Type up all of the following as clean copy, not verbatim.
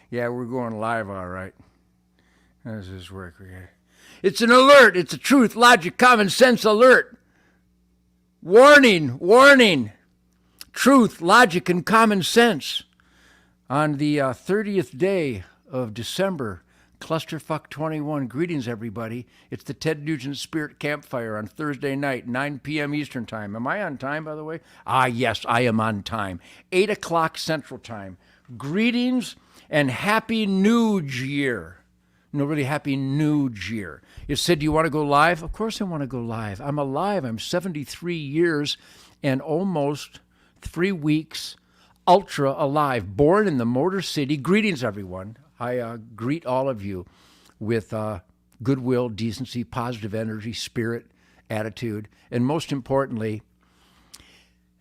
Yeah, we're going live, all right. How does this work? It's an alert. It's a truth, logic, common sense alert. Warning, warning. Truth, logic, and common sense. On the 30th day of December, Clusterfuck 21. Greetings, everybody. It's the Ted Nugent Spirit Campfire on Thursday night, 9 p.m. Eastern Time. Am I on time, by the way? Ah, yes, I am on time. 8 o'clock Central Time. Greetings and Happy New Year. No, really, Happy New Year. You said, do you want to go live? Of course I want to go live. I'm alive. I'm 73 years and almost 3 weeks ultra alive, born in the Motor City. Greetings, everyone. I greet all of you with goodwill, decency, positive energy, spirit, attitude, and most importantly,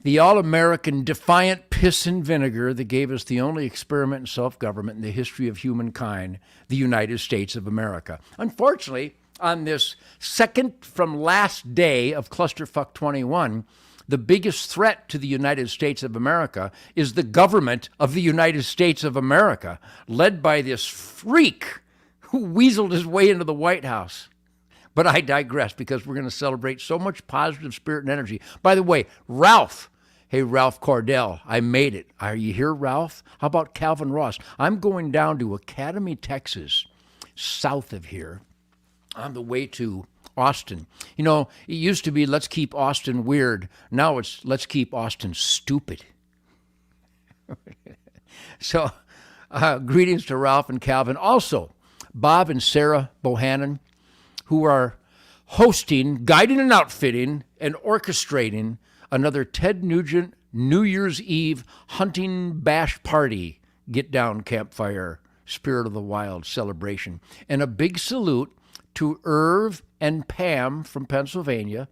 the all-American defiant piss and vinegar that gave us the only experiment in self-government in the history of humankind, the United States of America. Unfortunately, on this second from last day of Clusterfuck 21, the biggest threat to the United States of America is the government of the United States of America, led by this freak who weaseled his way into the White House. But I digress because we're going to celebrate so much positive spirit and energy. By the way, Ralph. Hey, Ralph Cordell, I made it. Are you here, Ralph? How about Calvin Ross? I'm going down to Academy, Texas, south of here, on the way to Austin. You know, it used to be let's keep Austin weird. Now it's let's keep Austin stupid. So, greetings to Ralph and Calvin. Also, Bob and Sarah Bohannon, who are hosting, guiding and outfitting, and orchestrating another Ted Nugent New Year's Eve hunting bash party, get down campfire, Spirit of the Wild celebration. And a big salute to Irv and Pam from Pennsylvania.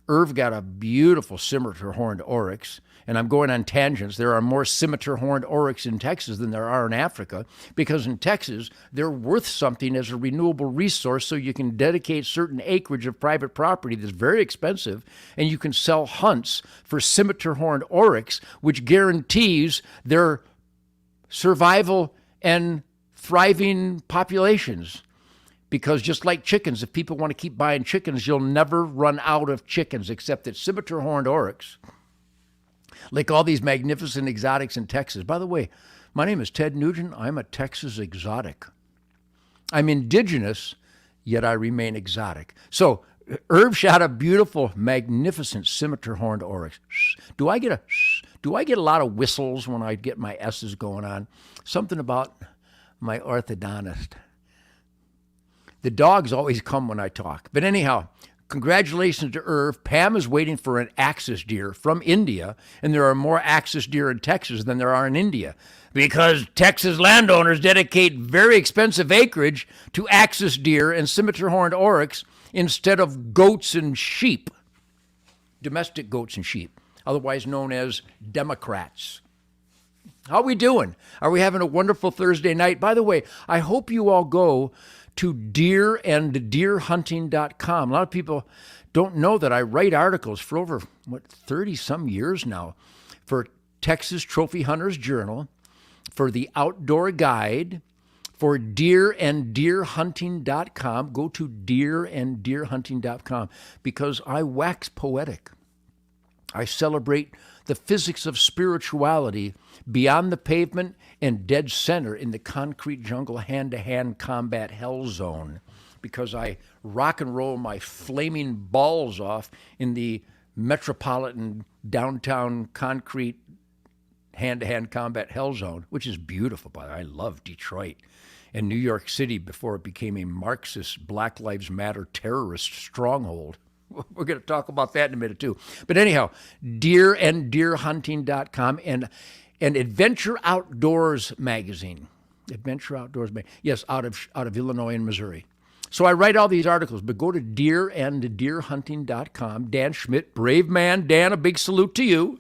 Irv got a beautiful scimitar horned oryx, and I'm going on tangents. There are more scimitar horned oryx in Texas than there are in Africa, because in Texas, they're worth something as a renewable resource, so you can dedicate certain acreage of private property that's very expensive, and you can sell hunts for scimitar horned oryx, which guarantees their survival and thriving populations. Because just like chickens, if people want to keep buying chickens, you'll never run out of chickens, except that scimitar horned oryx, like all these magnificent exotics in Texas. By the way, my name is Ted Nugent. I'm a Texas exotic. I'm indigenous, yet I remain exotic. So Irv shot a beautiful, magnificent scimitar horned oryx. Do I get a lot of whistles when I get my S's going on? Something about my orthodontist. The dogs always come when I talk. But anyhow, congratulations to Irv. Pam is waiting for an axis deer from India, and there are more axis deer in Texas than there are in India, because Texas landowners dedicate very expensive acreage to axis deer and scimitar horned oryx instead of goats and sheep, domestic goats and sheep, otherwise known as Democrats. How are we doing? Are we having a wonderful Thursday night? By the way, I hope you all go to deeranddeerhunting.com. A lot of people don't know that I write articles for over, 30-some years now for Texas Trophy Hunters Journal, for the Outdoor Guide, for deeranddeerhunting.com. Go to deeranddeerhunting.com because I wax poetic. I celebrate the physics of spirituality beyond the pavement and dead center in the concrete jungle hand-to-hand combat hell zone, because I rock and roll my flaming balls off in the metropolitan downtown concrete hand-to-hand combat hell zone, which is beautiful, by the way. I love Detroit and New York City before it became a Marxist Black Lives Matter terrorist stronghold. We're going to talk about that in a minute, too. But anyhow, deeranddeerhunting.com and Adventure Outdoors magazine. Adventure Outdoors magazine. Yes, out of Illinois and Missouri. So I write all these articles, but go to deeranddeerhunting.com. Dan Schmidt, brave man. Dan, a big salute to you.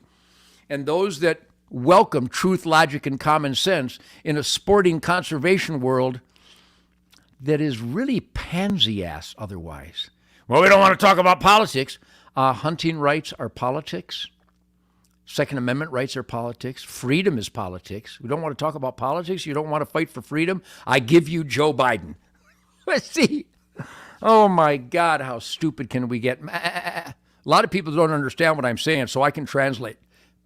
And those that welcome truth, logic, and common sense in a sporting conservation world that is really pansy-ass otherwise. Well, we don't want to talk about politics. Hunting rights are politics. Second Amendment rights are politics. Freedom is politics. We don't want to talk about politics. You don't want to fight for freedom. I give you Joe Biden. Let's see. Oh my God, how stupid can we get? A lot of people don't understand what I'm saying, so I can translate.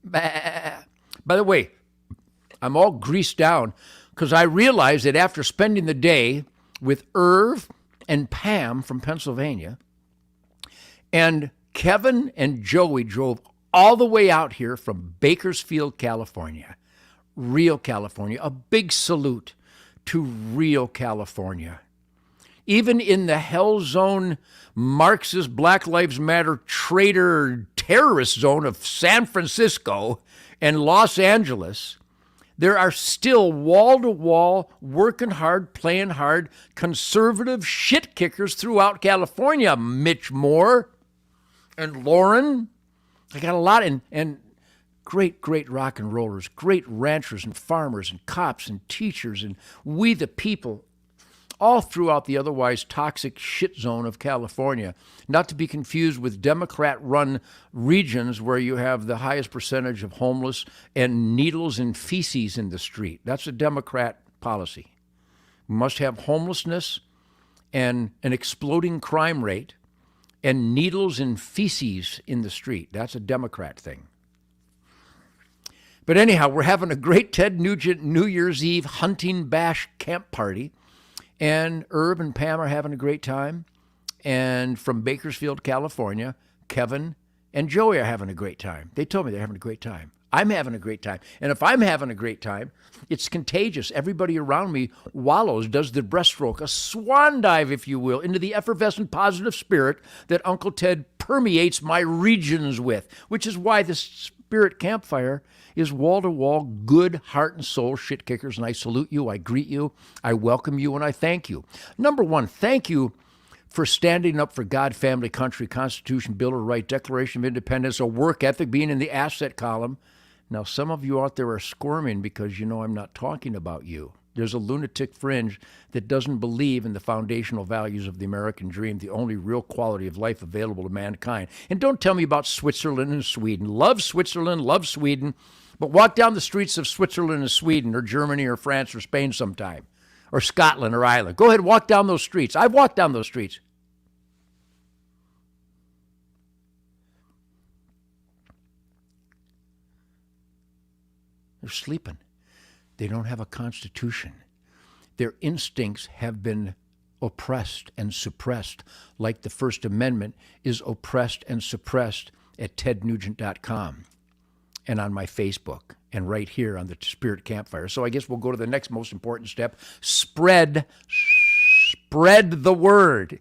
By the way, I'm all greased down because I realized that after spending the day with Irv and Pam from Pennsylvania, and Kevin and Joey drove all the way out here from Bakersfield, California, real California. A big salute to real California. Even in the hell zone, Marxist, Black Lives Matter, traitor, terrorist zone of San Francisco and Los Angeles, there are still wall-to-wall, working hard, playing hard, conservative shit kickers throughout California. Mitch Moore and Lauren. I got a lot, and great rock and rollers, great ranchers and farmers and cops and teachers and we the people, all throughout the otherwise toxic shit zone of California, not to be confused with Democrat-run regions where you have the highest percentage of homeless and needles and feces in the street. That's a Democrat policy. We must have homelessness and an exploding crime rate and needles and feces in the street. That's a Democrat thing. But anyhow, we're having a great Ted Nugent New Year's Eve hunting bash camp party. And Irv and Pam are having a great time. And from Bakersfield, California, Kevin and Joey are having a great time. They told me they're having a great time. I'm having a great time. And if I'm having a great time, it's contagious. Everybody around me wallows, does the breaststroke, a swan dive, if you will, into the effervescent positive spirit that Uncle Ted permeates my regions with, which is why this spirit campfire is wall-to-wall good heart and soul shit kickers. And I salute you, I greet you, I welcome you, and I thank you. Number one, thank you for standing up for God, family, country, Constitution, Bill of Rights, Declaration of Independence, a work ethic, being in the asset column. Now, some of you out there are squirming because you know I'm not talking about you. There's a lunatic fringe that doesn't believe in the foundational values of the American dream, the only real quality of life available to mankind. And don't tell me about Switzerland and Sweden. Love Switzerland, love Sweden, but walk down the streets of Switzerland and Sweden or Germany or France or Spain sometime, or Scotland or Ireland. Go ahead, walk down those streets. I've walked down those streets. They're sleeping. They don't have a constitution. Their instincts have been oppressed and suppressed, like the First Amendment is oppressed and suppressed at tednugent.com and on my Facebook and right here on the Spirit Campfire. So I guess we'll go to the next most important step. Spread the word.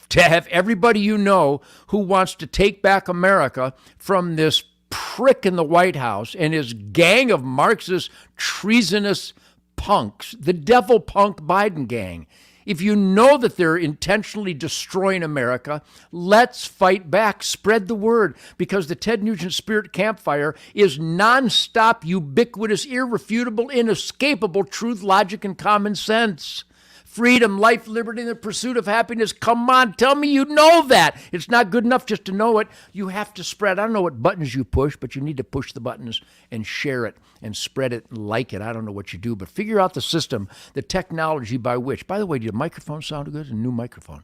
To have everybody you know who wants to take back America from this prick in the White House and his gang of Marxist, treasonous punks, the devil punk Biden gang. If you know that they're intentionally destroying America, let's fight back. Spread the word, because the Ted Nugent Spirit Campfire is nonstop, ubiquitous, irrefutable, inescapable truth, logic, and common sense. Freedom, life, liberty, and the pursuit of happiness. Come on, tell me you know that. It's not good enough just to know it. You have to spread. I don't know what buttons you push, but you need to push the buttons and share it and spread it and like it. I don't know what you do, but figure out the system, the technology by which. By the way, do your microphone sound good? A new microphone.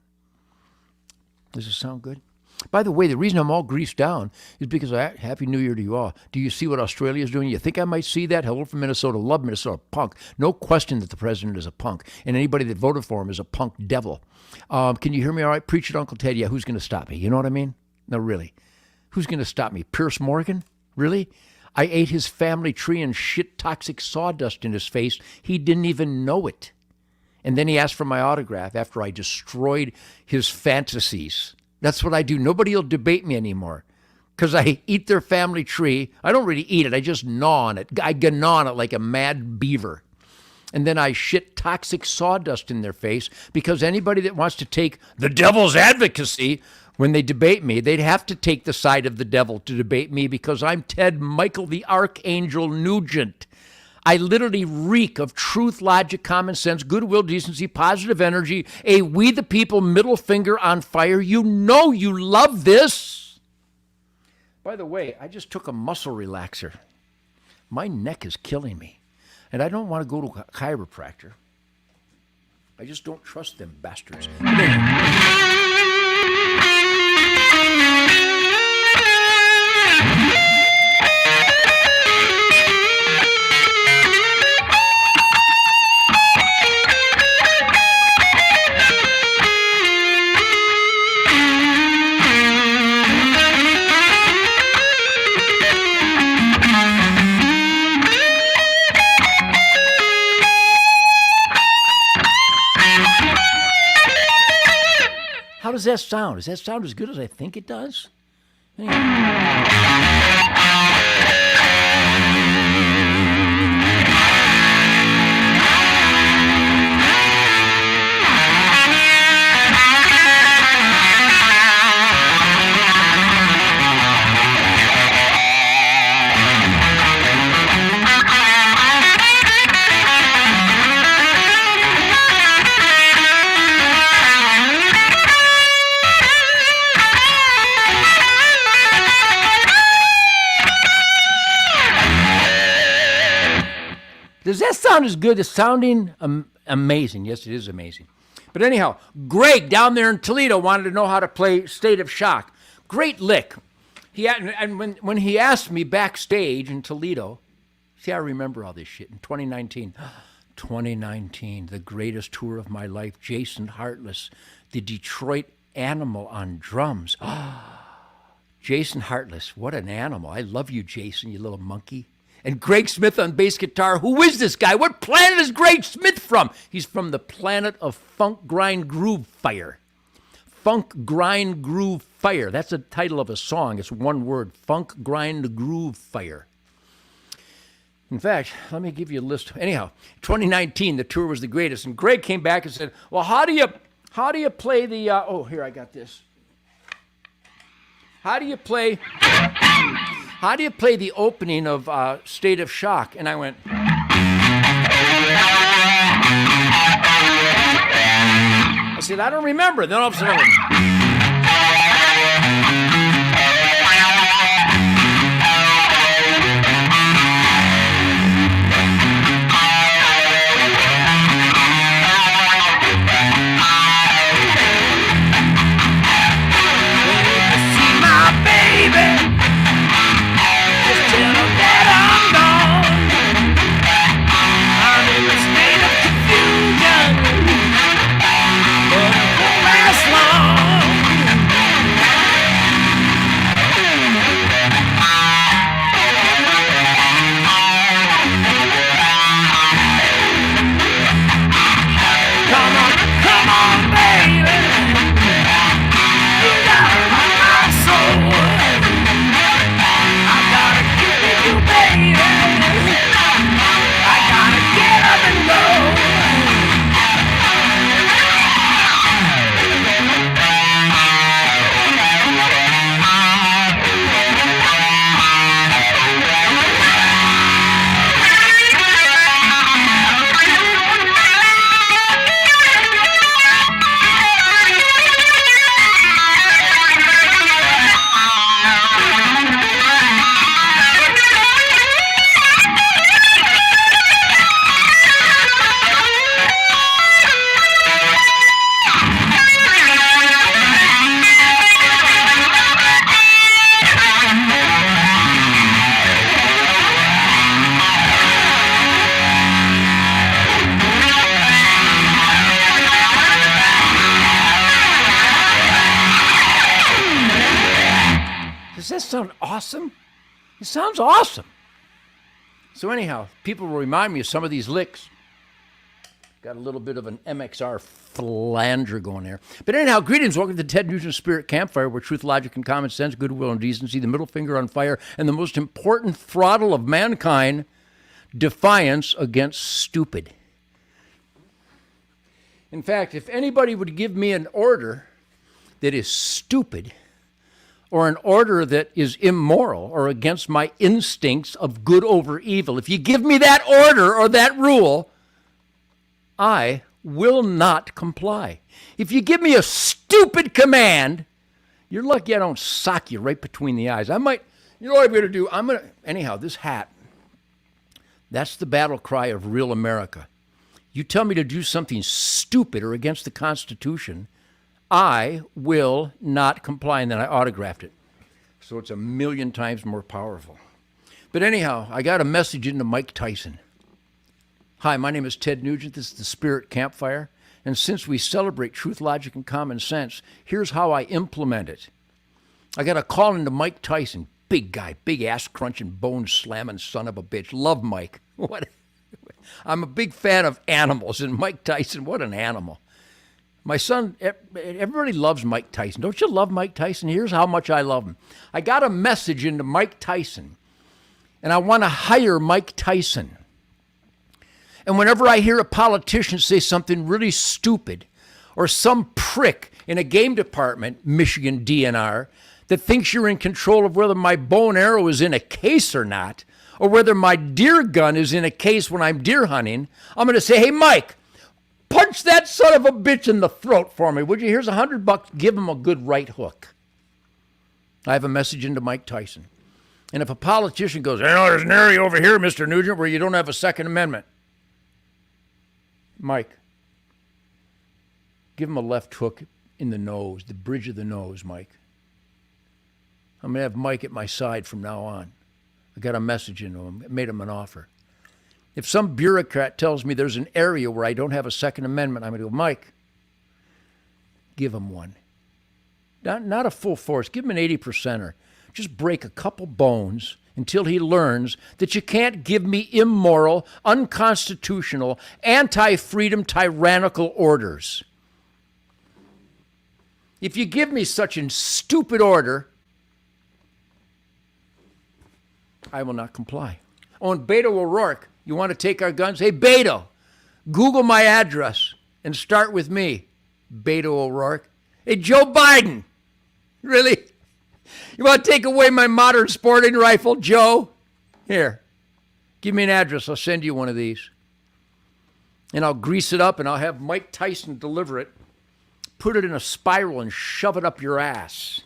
Does it sound good? By the way, the reason I'm all greased down is because Happy New Year to you all. Do you see what Australia is doing? You think I might see that? Hello from Minnesota. Love Minnesota. Punk. No question that the president is a punk. And anybody that voted for him is a punk devil. Can you hear me all right? Preach it, Uncle Ted. Yeah, who's going to stop me? You know what I mean? No, really. Who's going to stop me? Pierce Morgan? Really? I ate his family tree and shit toxic sawdust in his face. He didn't even know it. And then he asked for my autograph after I destroyed his fantasies. That's what I do. Nobody will debate me anymore because I eat their family tree. I don't really eat it. I just gnaw on it. I gnaw on it like a mad beaver. And then I shit toxic sawdust in their face, because anybody that wants to take the devil's advocacy when they debate me, they'd have to take the side of the devil to debate me, because I'm Ted Michael the Archangel Nugent. I literally reek of truth, logic, common sense, goodwill, decency, positive energy, a we the people middle finger on fire. You know you love this. By the way, I just took a muscle relaxer. My neck is killing me. And I don't want to go to a chiropractor. I just don't trust them bastards. How does that sound? Does that sound as good as I think it does? Does that sound as good as sounding amazing? Yes, it is amazing. But anyhow, Greg down there in Toledo wanted to know how to play State of Shock. Great lick. And when he asked me backstage in Toledo, see, I remember all this shit in 2019. 2019, the greatest tour of my life. Jason Hartless, the Detroit Animal on drums. Jason Hartless, what an animal. I love you, Jason, you little monkey. And Greg Smith on bass guitar. Who is this guy? What planet is Greg Smith from? He's from the planet of Funk Grind Groove Fire. Funk Grind Groove Fire. That's the title of a song. It's one word, Funk Grind Groove Fire. In fact, let me give you a list. Anyhow, 2019, the tour was the greatest. And Greg came back and said, well, how do you play the, here, I got this. How do you play the opening of State of Shock? And I went, I said, I don't remember. Then all of a sudden I went, does that sound awesome? It sounds awesome. So anyhow, people will remind me of some of these licks. Got a little bit of an MXR flanger going there. But anyhow, greetings. Welcome to the Ted Nugent Spirit Campfire, where truth, logic, and common sense, goodwill, and decency, the middle finger on fire, and the most important throttle of mankind, defiance against stupid. In fact, if anybody would give me an order that is stupid, or an order that is immoral or against my instincts of good over evil, if you give me that order or that rule, I will not comply. If you give me a stupid command, you're lucky I don't sock you right between the eyes. I might You know what I'm going to do? Anyhow, this hat, that's the battle cry of real America. You tell me to do something stupid or against the Constitution, I will not comply. And then I autographed it. So it's 1,000,000 times more powerful. But anyhow, I got a message into Mike Tyson. Hi, my name is Ted Nugent. This is the Spirit Campfire. And since we celebrate truth, logic, and common sense, here's how I implement it. I got a call into Mike Tyson. Big guy, big ass-crunching, bone-slamming son of a bitch. Love Mike. What? I'm a big fan of animals, and Mike Tyson, what an animal. My son, everybody loves Mike Tyson. Don't you love Mike Tyson? Here's how much I love him. I got a message into Mike Tyson, and I want to hire Mike Tyson. And whenever I hear a politician say something really stupid, or some prick in a game department, Michigan DNR, that thinks you're in control of whether my bow and arrow is in a case or not, or whether my deer gun is in a case when I'm deer hunting, I'm going to say, hey, Mike, punch that son of a bitch in the throat for me, would you? Here's $100. Give him a good right hook. I have a message into Mike Tyson. And if a politician goes, there's an area over here, Mr. Nugent, where you don't have a Second Amendment. Mike, give him a left hook in the nose, the bridge of the nose, Mike. I'm going to have Mike at my side from now on. I got a message into him. I made him an offer. If some bureaucrat tells me there's an area where I don't have a Second Amendment, I'm going to go, Mike, give him one. Not a full force. Give him an 80%er. Just break a couple bones until he learns that you can't give me immoral, unconstitutional, anti-freedom, tyrannical orders. If you give me such a stupid order, I will not comply. Oh, and Beto O'Rourke, you want to take our guns? Hey, Beto, Google my address and start with me. Beto O'Rourke. Hey, Joe Biden, really? You want to take away my modern sporting rifle, Joe? Here, give me an address. I'll send you one of these. And I'll grease it up and I'll have Mike Tyson deliver it, put it in a spiral and shove it up your ass.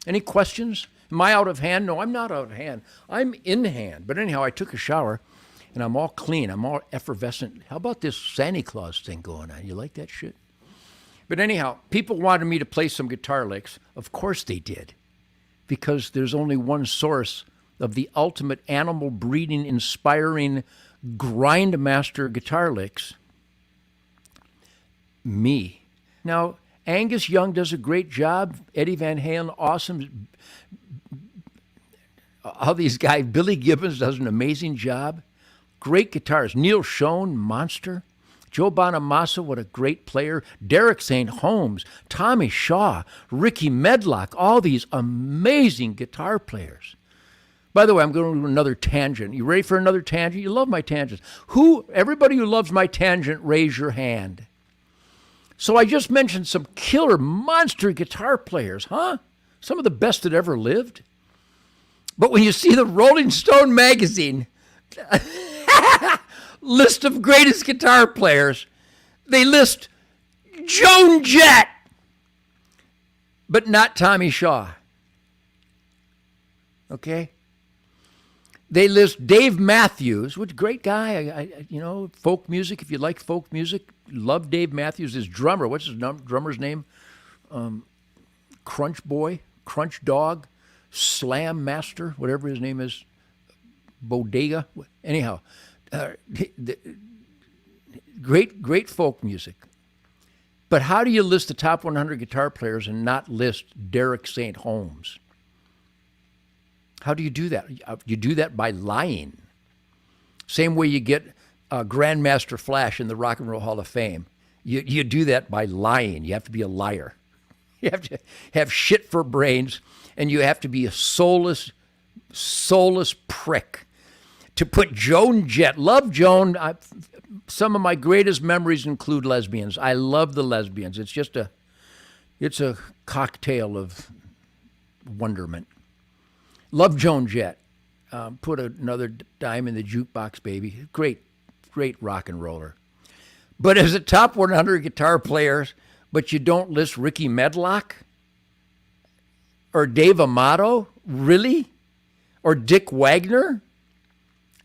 Any questions? Am I out of hand? No, I'm not out of hand. I'm in hand. But anyhow, I took a shower, and I'm all clean. I'm all effervescent. How about this Santa Claus thing going on? You like that shit? But anyhow, people wanted me to play some guitar licks. Of course they did, because there's only one source of the ultimate animal breeding, inspiring grindmaster guitar licks, me. Now, Angus Young does a great job. Eddie Van Halen, awesome. All these guys, Billy Gibbons does an amazing job. Great guitarists. Neil Schon, monster. Joe Bonamassa, what a great player. Derek St. Holmes, Tommy Shaw, Ricky Medlock, all these amazing guitar players. By the way, I'm going to do another tangent. You ready for another tangent? You love my tangents. Everybody who loves my tangent, raise your hand. So I just mentioned some killer monster guitar players, huh? Some of the best that ever lived. But when you see the Rolling Stone magazine list of greatest guitar players, they list Joan Jett, but not Tommy Shaw. Okay? They list Dave Matthews, which great guy. Folk music. If you like folk music, love Dave Matthews. His drummer, what's his drummer's name? Crunch Boy, Crunch Dog, Slam Master, whatever his name is, Bodega. Anyhow, great folk music. But how do you list the top 100 guitar players and not list Derek St. Holmes? How do you do that? You do that by lying. Same way you get Grandmaster Flash in the Rock and Roll Hall of Fame. You do that by lying. You have to be a liar. You have to have shit for brains, and you have to be a soulless prick. To put Joan Jett, love Joan. Some of my greatest memories include lesbians. I love the lesbians. It's a cocktail of wonderment. Love Joan Jett. Put another dime in the jukebox, baby. Great rock and roller. But as a top 100 guitar players, but you don't list Ricky Medlock or Dave Amato? Really? or Dick Wagner.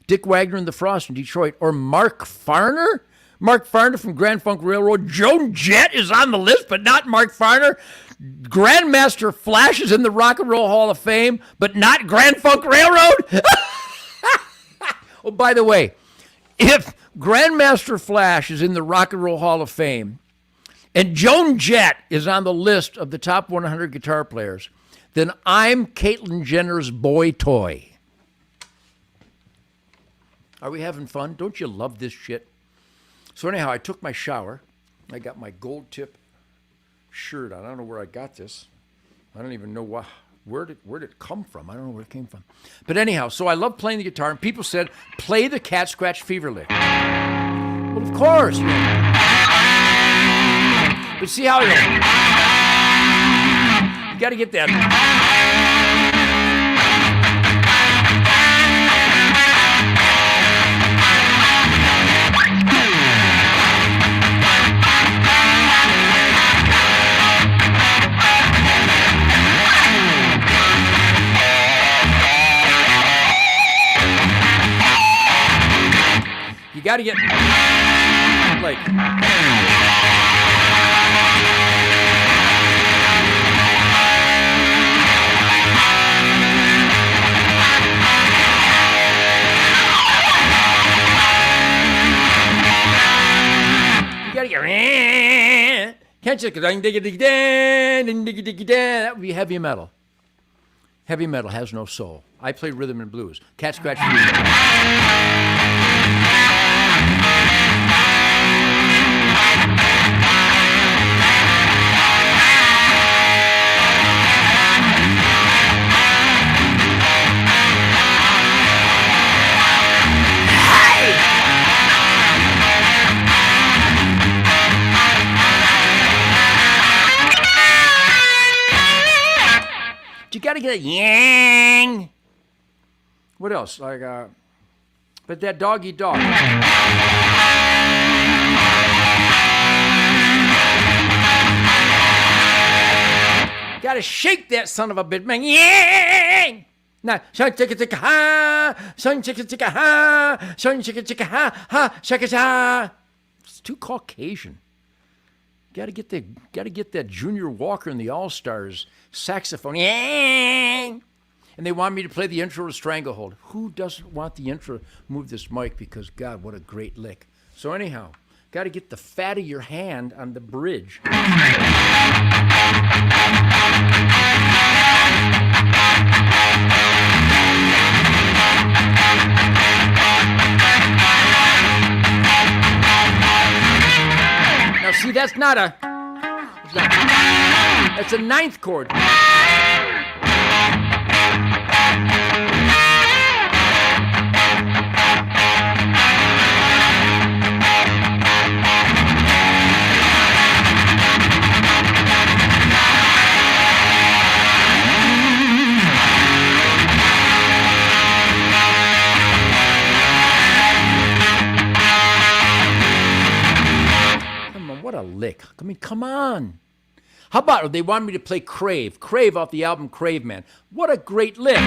Dick Wagner and the Frost in Detroit, or Mark Farner. Mark Farner from Grand Funk Railroad. Joan Jett is on the list, but not Mark Farner. Grandmaster Flash is in the Rock and Roll Hall of Fame, but not Grand Funk Railroad. Oh, by the way, if Grandmaster Flash is in the Rock and Roll Hall of Fame and Joan Jett is on the list of the top 100 guitar players, then I'm Caitlyn Jenner's boy toy. Are we having fun? Don't you love this shit? So anyhow, I took my shower. I got my gold tip shirt on. I don't know where I got this. I don't even know where did it come from. I don't know where it came from. But anyhow, so I love playing the guitar, and people said, play the Cat Scratch Fever lick. Well, of course. But see how you got to get that. You got to get like can't just that would be heavy metal. Heavy metal has no soul. I play rhythm and blues. Cat Scratch. You got to get a yang. What else? Like, but that doggy dog. Got to shake that son of a bitch, man. Yang. Now, son chicka chicka ha, son chicka chicka ha, son chicka chicka ha, ha, shaka cha. It's too Caucasian. Got to get that Junior Walker and the All-Stars saxophone. And they want me to play the intro to Stranglehold. Who doesn't want the intro? Move this mic because, God, what a great lick. So anyhow, got to get the fat of your hand on the bridge. Now, see, that's a ninth chord. What a lick. I mean, come on. How about they want me to play Crave? Crave off the album Crave Man. What a great lick.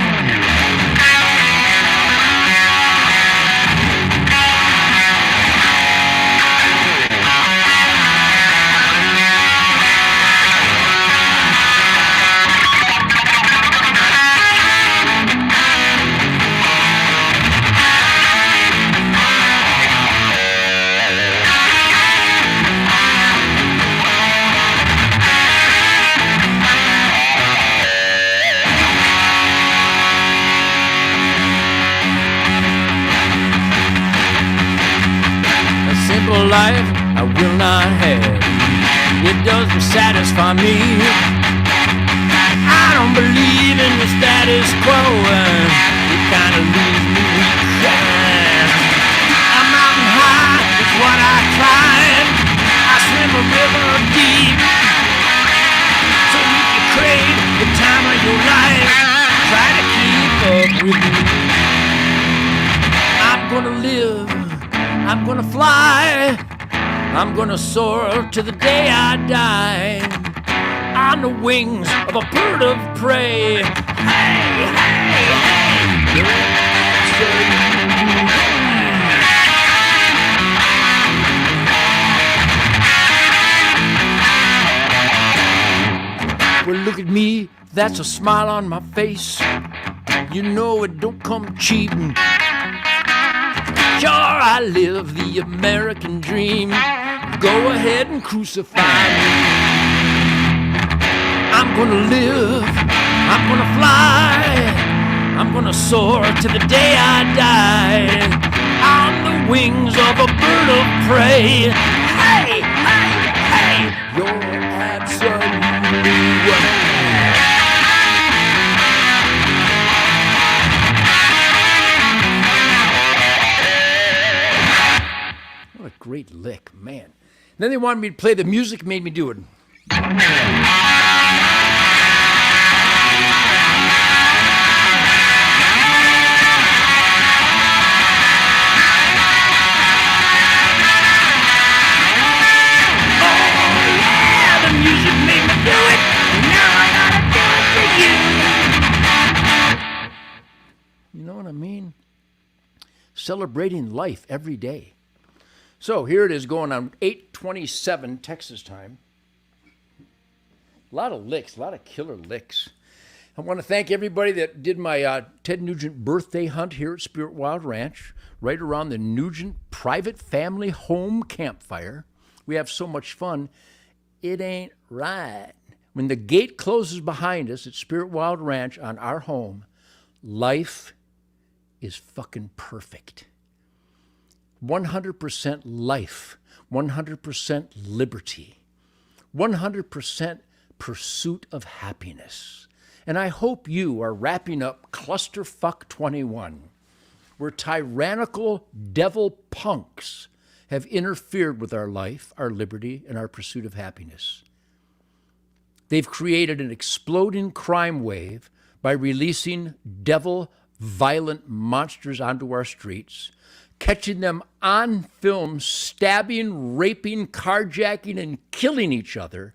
Life I will not have. It doesn't satisfy me. I don't believe in the status quo. It kind of leaves me weak. A mountain high is what I climb. I swim a river deep. So if you crave the time of your life, try to keep up with me. I'm gonna live. I'm gonna fly, I'm gonna soar to the day I die, on the wings of a bird of prey. Hey, hey, hey. Well, look at me, that's a smile on my face. You know it don't come cheap. Sure, I live the American dream. Go ahead and crucify me. I'm gonna live, I'm gonna fly, I'm gonna soar to the day I die. On the wings of a bird of prey. Hey, hey, hey, you're absolutely What a great lick, man. And then they wanted me to play the music, made me do it. You know what I mean? Celebrating life every day. So here it is going on 8:27 Texas time. A lot of licks, a lot of killer licks. I want to thank everybody that did my Ted Nugent birthday hunt here at Spirit Wild Ranch, right around the Nugent private family home campfire. We have so much fun. It ain't right. When the gate closes behind us at Spirit Wild Ranch on our home, life is fucking perfect. 100% life, 100% liberty, 100% pursuit of happiness. And I hope you are wrapping up Clusterfuck 21, where tyrannical devil punks have interfered with our life, our liberty, and our pursuit of happiness. They've created an exploding crime wave by releasing devil violent monsters onto our streets, catching them on film stabbing, raping, carjacking, and killing each other.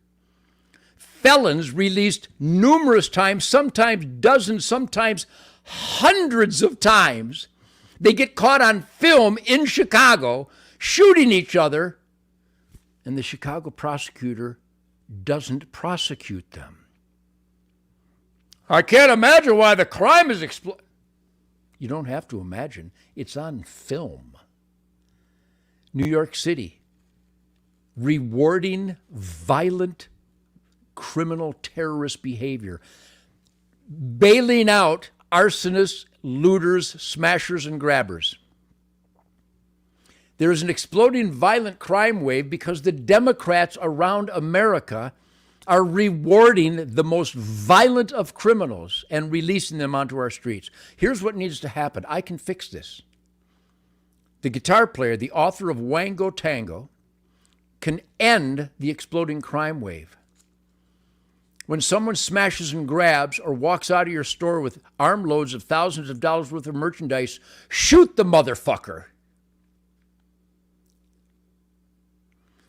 Felons released numerous times, sometimes dozens, sometimes hundreds of times. They get caught on film in Chicago shooting each other, and the Chicago prosecutor doesn't prosecute them. I can't imagine why the crime is exploding. You don't have to imagine. It's on film. New York City, rewarding violent criminal terrorist behavior, bailing out arsonists, looters, smashers, and grabbers. There is an exploding violent crime wave because the Democrats around America are rewarding the most violent of criminals and releasing them onto our streets. Here's what needs to happen. I can fix this. The guitar player, the author of Wango Tango, can end the exploding crime wave. When someone smashes and grabs or walks out of your store with armloads of thousands of dollars worth of merchandise, shoot the motherfucker.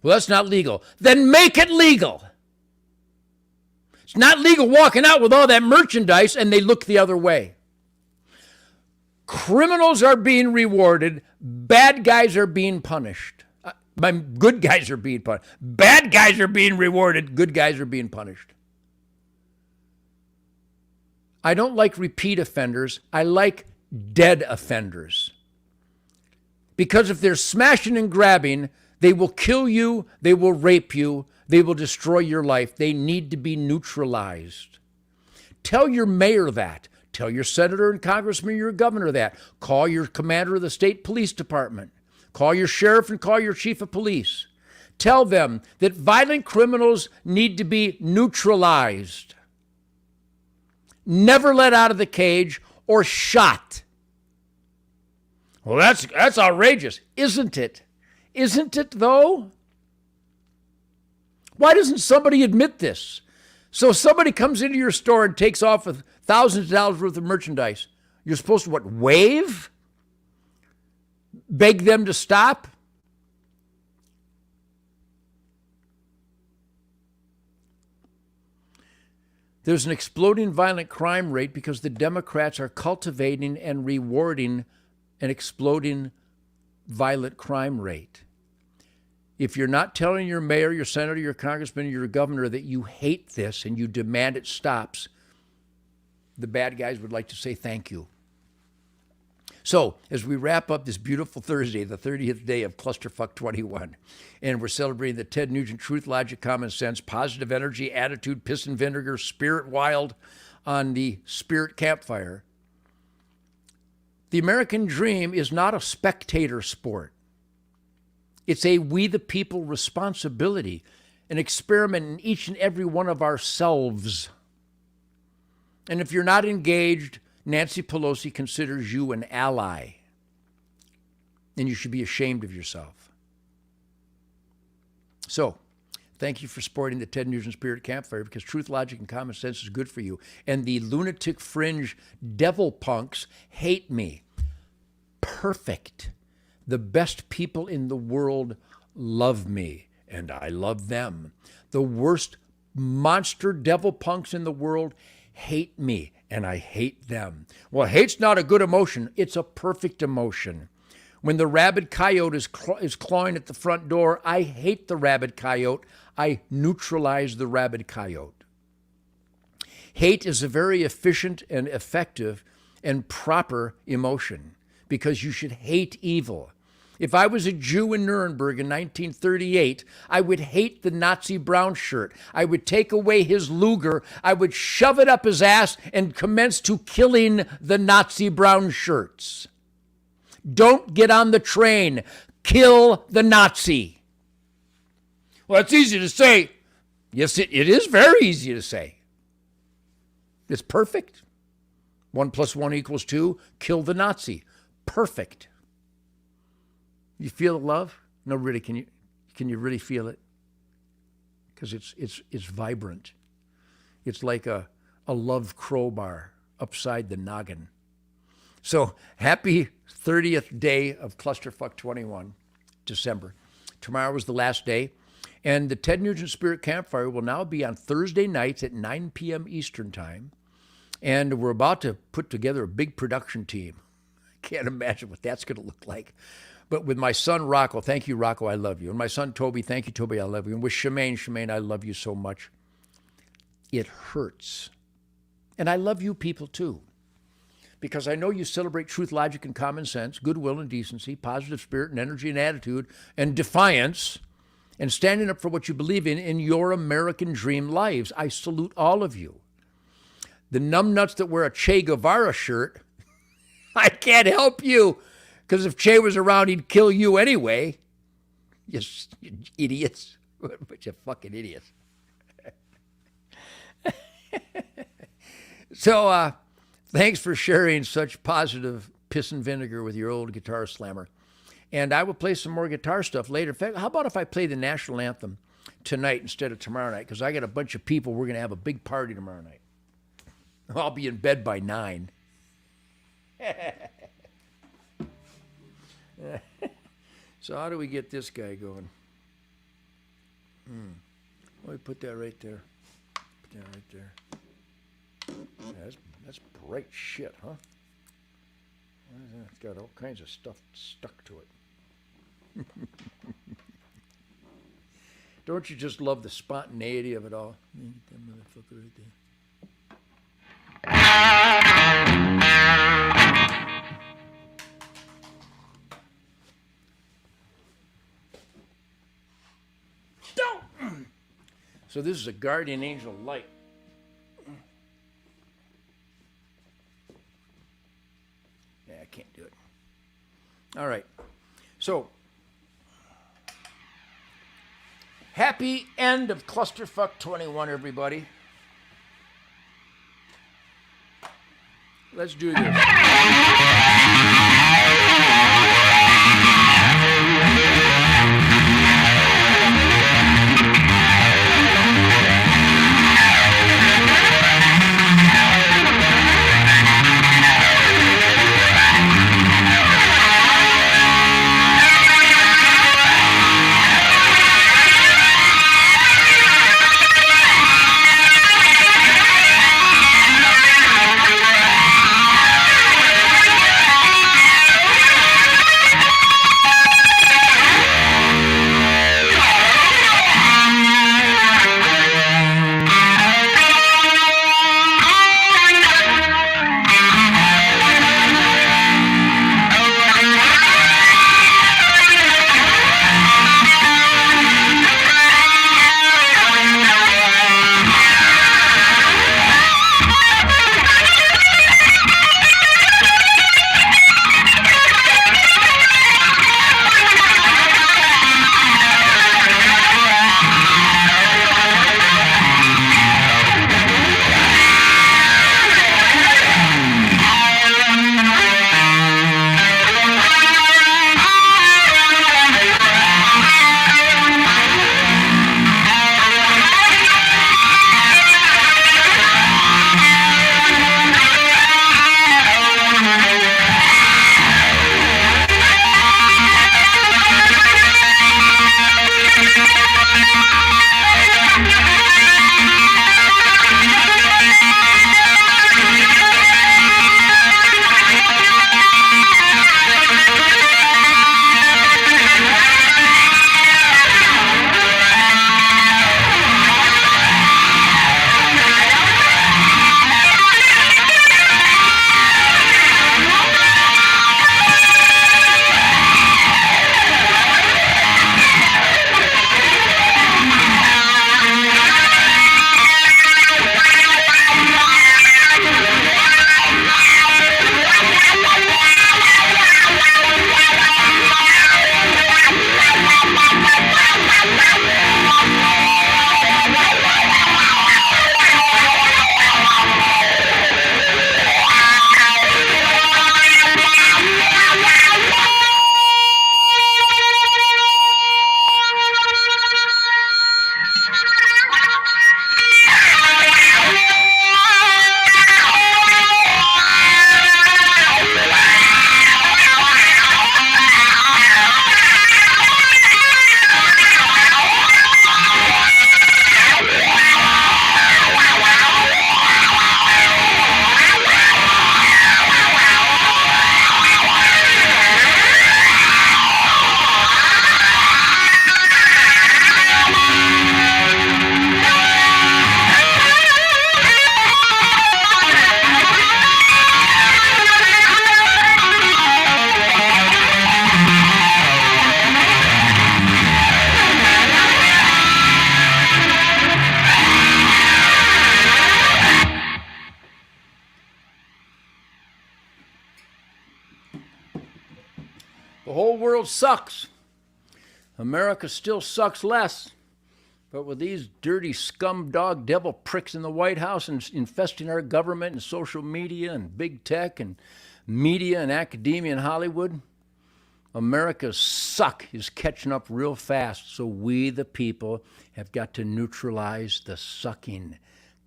Well, that's not legal. Then make it legal. It's not legal walking out with all that merchandise and they look the other way. Criminals are being rewarded. Bad guys are being punished. Good guys are being punished. Bad guys are being rewarded. Good guys are being punished. I don't like repeat offenders. I like dead offenders. Because if they're smashing and grabbing, they will kill you, they will rape you, they will destroy your life. They need to be neutralized. Tell your mayor that. Tell your senator and congressman, your governor that. Call your commander of the state police department. Call your sheriff and call your chief of police. Tell them that violent criminals need to be neutralized. Never let out of the cage or shot. Well, that's outrageous, isn't it? Isn't it, though? Why doesn't somebody admit this? So somebody comes into your store and takes off with thousands of dollars worth of merchandise. You're supposed to, what, wave? Beg them to stop? There's an exploding violent crime rate because the Democrats are cultivating and rewarding an exploding violent crime rate. If you're not telling your mayor, your senator, your congressman, your governor that you hate this and you demand it stops, the bad guys would like to say thank you. So, as we wrap up this beautiful Thursday, the 30th day of Clusterfuck 21, and we're celebrating the Ted Nugent Truth, Logic, Common Sense, Positive Energy, Attitude, Piss and Vinegar, Spirit Wild on the Spirit Campfire, the American dream is not a spectator sport. It's a we the people responsibility, an experiment in each and every one of ourselves. And if you're not engaged, Nancy Pelosi considers you an ally, and you should be ashamed of yourself. So, thank you for supporting the Ted Nugent Spirit Campfire, because truth, logic, and common sense is good for you. And the lunatic fringe devil punks hate me. Perfect. The best people in the world love me, and I love them. The worst monster devil punks in the world hate me, and I hate them. Well, hate's not a good emotion. It's a perfect emotion. When the rabid coyote is clawing at the front door, I hate the rabid coyote. I neutralize the rabid coyote. Hate is a very efficient and effective and proper emotion, because you should hate evil. If I was a Jew in Nuremberg in 1938, I would hate the Nazi brown shirt. I would take away his Luger. I would shove it up his ass and commence to killing the Nazi brown shirts. Don't get on the train. Kill the Nazi. Well, it's easy to say. Yes, it is very easy to say. It's perfect. 1 + 1 = 2. Kill the Nazi. Perfect. You feel the love? No, really, can you really feel it? Because it's vibrant. It's like a love crowbar upside the noggin. So happy 30th day of Clusterfuck 21, December. Tomorrow is the last day. And the Ted Nugent Spirit Campfire will now be on Thursday nights at 9 p.m. Eastern Time. And we're about to put together a big production team. I can't imagine what that's going to look like. But with my son, Rocco, thank you, Rocco, I love you. And my son, Toby, thank you, Toby, I love you. And with Shemaine, I love you so much. It hurts. And I love you people too. Because I know you celebrate truth, logic, and common sense, goodwill and decency, positive spirit and energy and attitude, and defiance, and standing up for what you believe in your American dream lives. I salute all of you. The numbnuts that wear a Che Guevara shirt, I can't help you. Because if Che was around, he'd kill you anyway. You idiots. Bunch of fucking idiots. So, thanks for sharing such positive piss and vinegar with your old guitar slammer. And I will play some more guitar stuff later. In fact, how about if I play the national anthem tonight instead of tomorrow night? Because I got a bunch of people. We're going to have a big party tomorrow night. I'll be in bed by 9. So how do we get this guy going? Well, we put that right there. Put that right there. Yeah, that's bright shit, huh? What is that? It's got all kinds of stuff stuck to it. Don't you just love the spontaneity of it all? Get that motherfucker right there. So this is a guardian angel light. Yeah, I can't do it. All right. So, happy end of Clusterfuck 21, everybody. Let's do this. world sucks. America still sucks less. But with these dirty scum dog devil pricks in the White House and infesting our government and social media and big tech and media and academia and Hollywood, America's suck is catching up real fast. So we, the people, have got to neutralize the sucking.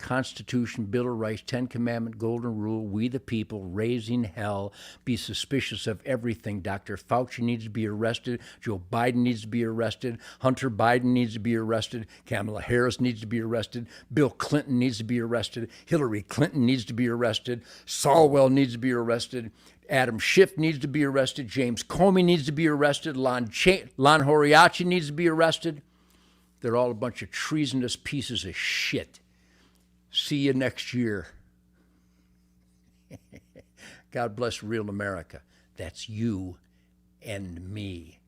Constitution, Bill of Rights, Ten Commandment, Golden Rule, we the people, raising hell, be suspicious of everything. Dr. Fauci needs to be arrested. Joe Biden needs to be arrested. Hunter Biden needs to be arrested. Kamala Harris needs to be arrested. Bill Clinton needs to be arrested. Hillary Clinton needs to be arrested. Falwell needs to be arrested. Adam Schiff needs to be arrested. James Comey needs to be arrested. Lon Horiachi needs to be arrested. They're all a bunch of treasonous pieces of shit. See you next year. God bless real America. That's you and me.